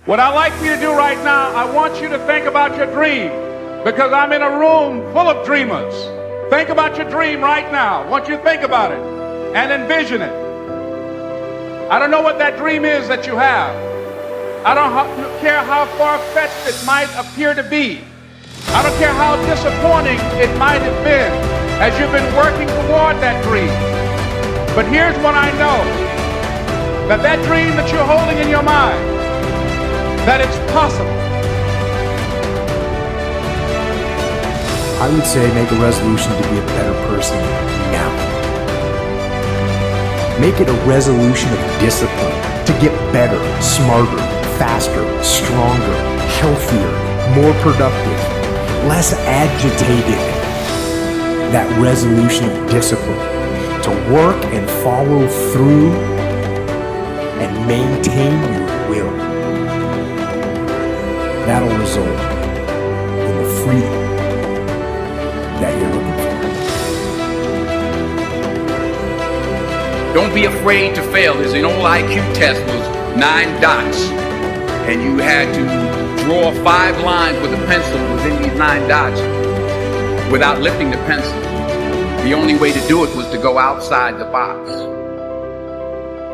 What I'd like for you to do right now, I want you to think about your dream, because I'm in a room full of dreamers. Think about your dream right now. I want you to think about it and envision it. I don't know what that dream is that you have. I don't care how far-fetched it might appear to be. I don't care how disappointing it might have been as you've been working toward that dream. But here's what I know, that dream that you're holding in your mind, that it's possible. I would say make a resolution to be a better person now. Make it a resolution of discipline to get better, smarter, faster, stronger, healthier, more productive, less agitated. That resolution of discipline to work and follow through and maintain your will. That'll result in the freedom that you're looking for. Don't be afraid to fail. There's an old IQ test, was 9 dots, and you had to draw 5 lines with a pencil within these 9 dots without lifting the pencil. The only way to do it was to go outside the box.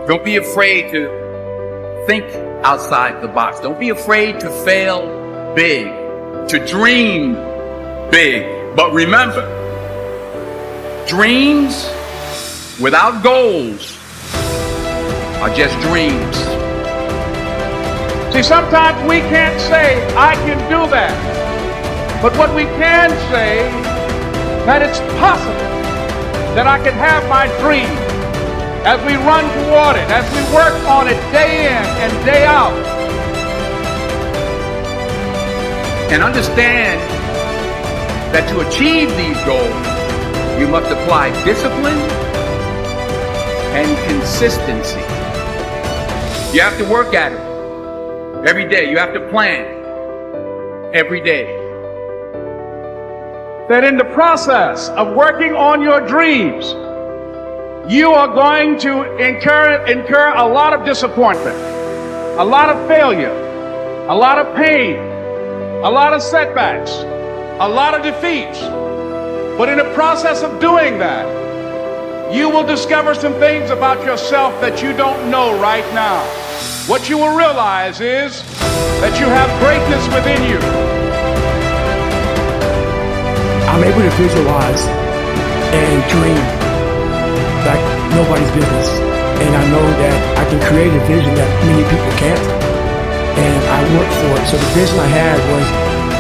Don't be afraid to think outside the box. Don't be afraid to fail big, to dream big. But remember, dreams without goals are just dreams. See, sometimes we can't say, I can do that. But what we can say, that it's possible that I can have my dream as we run toward it, as we work on it day in and day out. And understand that to achieve these goals, you must apply discipline and consistency. You have to work at it every day. You have to plan every day. That in the process of working on your dreams, you are going to incur a lot of disappointment, a lot of failure, a lot of pain, a lot of setbacks, a lot of defeats. But in the process of doing that, you will discover some things about yourself that you don't know right now. What you will realize is that you have greatness within you. I'm able to visualize and dream like nobody's business. And I know that I can create a vision that many people can't. And I work for it. So the vision I had was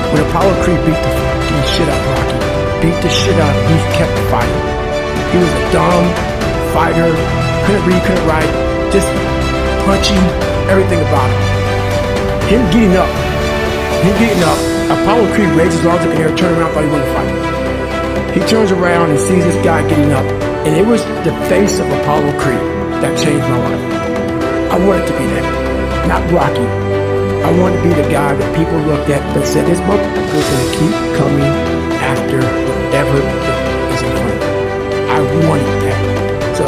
when Apollo Creed beat the fucking shit out of Rocky, beat the shit out of him, he kept fighting. He was a dumb fighter, couldn't read, couldn't write, just punchy, everything about him. Him getting up, Apollo Creed raised his arms in the air, turned around, thought he wanted to fight. He turns around and sees this guy getting up, and it was the face of Apollo Creed that changed my life. I wanted to be that, not Rocky. I wanted to be the guy that people looked at that said, this motherfucker is going to keep coming after whatever is in front of him. I wanted that. So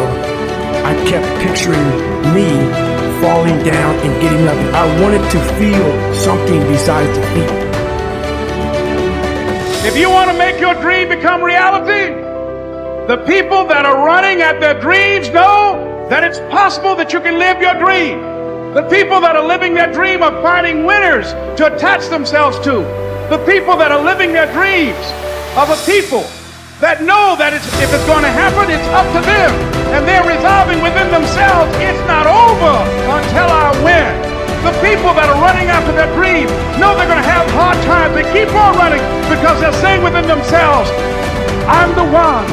I kept picturing me falling down and getting up. I wanted to feel something besides defeat. If you want to make your dream become reality, the people that are running at their dreams know that it's possible that you can live your dream. The people that are living their dream are finding winners to attach themselves to. The people that are living their dreams are the people that know that if it's going to happen, it's up to them. And they're resolving within themselves, it's not over until I win. The people that are running after their dream know they're going to have hard times. They keep on running because they're saying within themselves, I'm the one,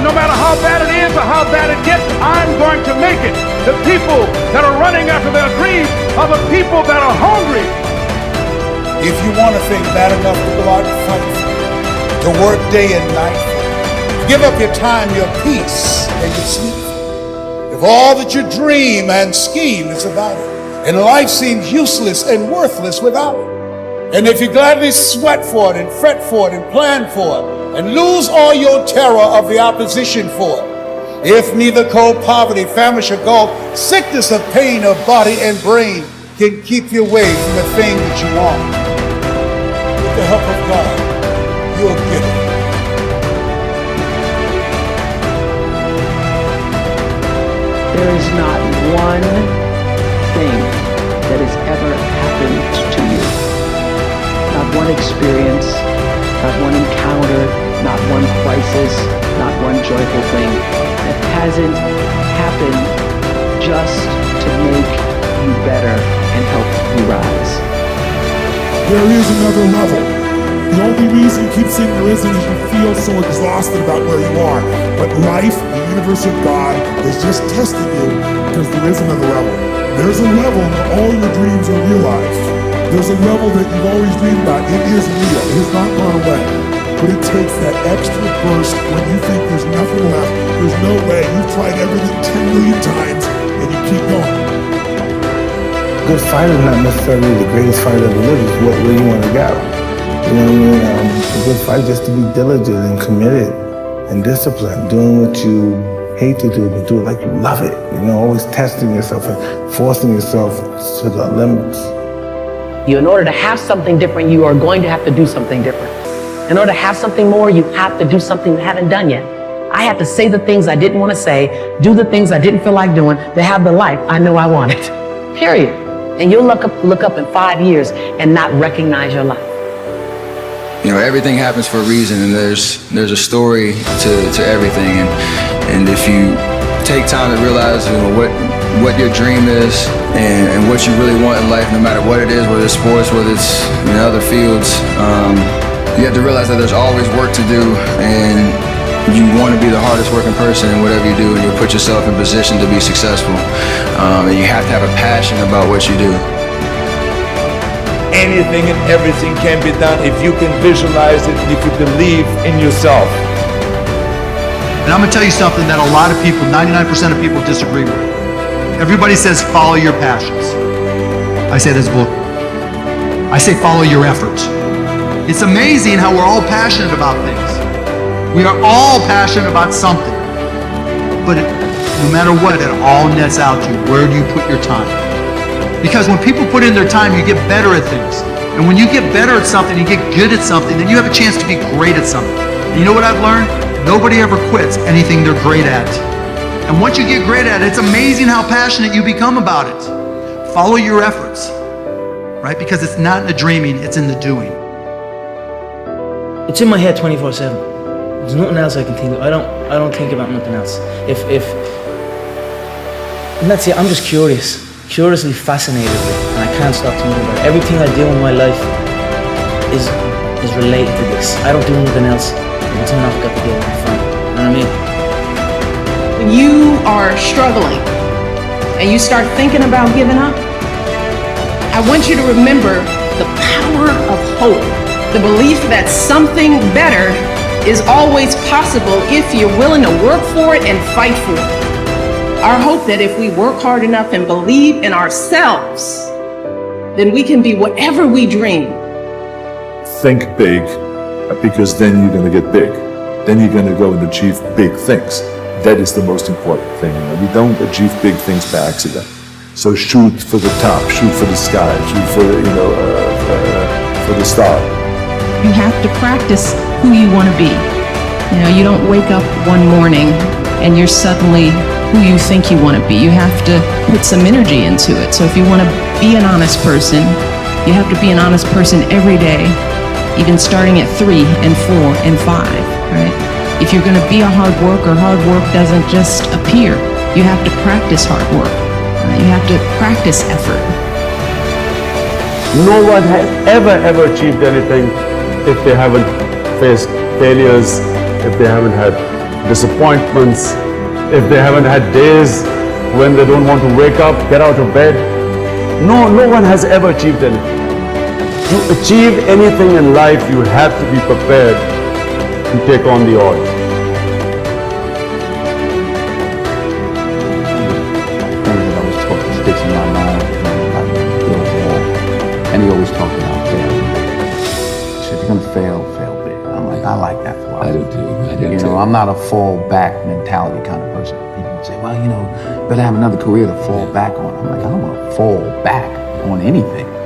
no matter how bad it is or how bad it gets, I'm going to make it. The people that are running after their dreams are the people that are hungry. If you want a thing bad enough to go out and fight for it, to work day and night for it, to give up your time, your peace, and your sleep, if all that you dream and scheme is about it, and life seems useless and worthless without it, and if you gladly sweat for it and fret for it and plan for it, and lose all your terror of the opposition for it, if neither cold poverty, famine, or gulf, sickness of pain of body and brain, can keep you away from the thing that you want. With the help of God, you'll get it. There is not one thing that has ever happened to you. Not one experience, not one encounter, not one crisis, not one joyful thing that hasn't happened just to make you better and help you rise. There is another level. The only reason you keep saying there isn't is you feel so exhausted about where you are. But life, the universe of God, is just testing you because there is another level. There's a level where all your dreams are realized. There's a level that you've always dreamed about. It is real. It has not gone away. But it takes that extra burst when you think there's nothing left. There's no way. You've tried everything 10 million times and you keep going. Good fight is not necessarily the greatest fight ever lived. It's where you want to go. You know what I mean? A good fight is just to be diligent and committed and disciplined, doing what you hate to do, but do it like you love it. You know, always testing yourself and forcing yourself to the limits. In order to have something different, you are going to have to do something different. In order to have something more, you have to do something you haven't done yet. I had to say the things I didn't want to say, do the things I didn't feel like doing, to have the life I know I wanted. Period. And you'll look up in 5 years and not recognize your life. You know, everything happens for a reason, and there's a story to everything. And if you take time to realize, you know, what your dream is and what you really want in life, no matter what it is, whether it's sports, whether it's in other fields, you have to realize that there's always work to do, and you want to be the hardest working person in whatever you do, and you'll put yourself in position to be successful. And you have to have a passion about what you do. Anything and everything can be done if you can visualize it and if you believe in yourself. And I'm going to tell you something that a lot of people, 99% of people disagree with. Everybody says follow your passions. I say that's bull. I say follow your efforts. It's amazing how we're all passionate about things. We are all passionate about something. But no matter what, it all nets out to where do you put your time. Because when people put in their time, you get better at things. And when you get better at something, you get good at something, then you have a chance to be great at something. And you know what I've learned? Nobody ever quits anything they're great at. And once you get great at it, it's amazing how passionate you become about it. Follow your efforts, right? Because it's not in the dreaming, it's in the doing. It's in my head 24/7. There's nothing else I can think of. I don't think about nothing else. And that's it, I'm just curiously fascinated with it, and I can't stop thinking about it. Everything I do in my life is related to this. I don't do anything else. It's enough got to do with my fun. You know what I mean? When you are struggling and you start thinking about giving up, I want you to remember the power of hope, the belief that something better is always possible if you're willing to work for it and fight for it. Our hope that if we work hard enough and believe in ourselves, then we can be whatever we dream. Think big, because then you're going to get big. Then you're going to go and achieve big things. That is the most important thing. You know? We don't achieve big things by accident. So shoot for the top, shoot for the sky, shoot for the, for the star. You have to practice who you want to be. You know, you don't wake up one morning and you're suddenly who you think you want to be. You have to put some energy into it. So if you want to be an honest person, you have to be an honest person every day, even starting at 3 and 4 and 5, right? If you're going to be a hard worker doesn't just appear. You have to practice hard work. You have to practice effort. No one has ever achieved anything if they haven't faced failures, if they haven't had disappointments, if they haven't had days when they don't want to wake up, get out of bed. No one has ever achieved anything. To achieve anything in life, you have to be prepared to take on the odds. Things that I was taught that sticks in my mind, and he always talked about failure. He said, if you're gonna fail big. I'm like, I like that philosophy. I do too. You know, I'm not a fall back mentality kind of person. People would say, well, you know, better have another career to fall back on. I'm like, I don't want to fall back. on anything.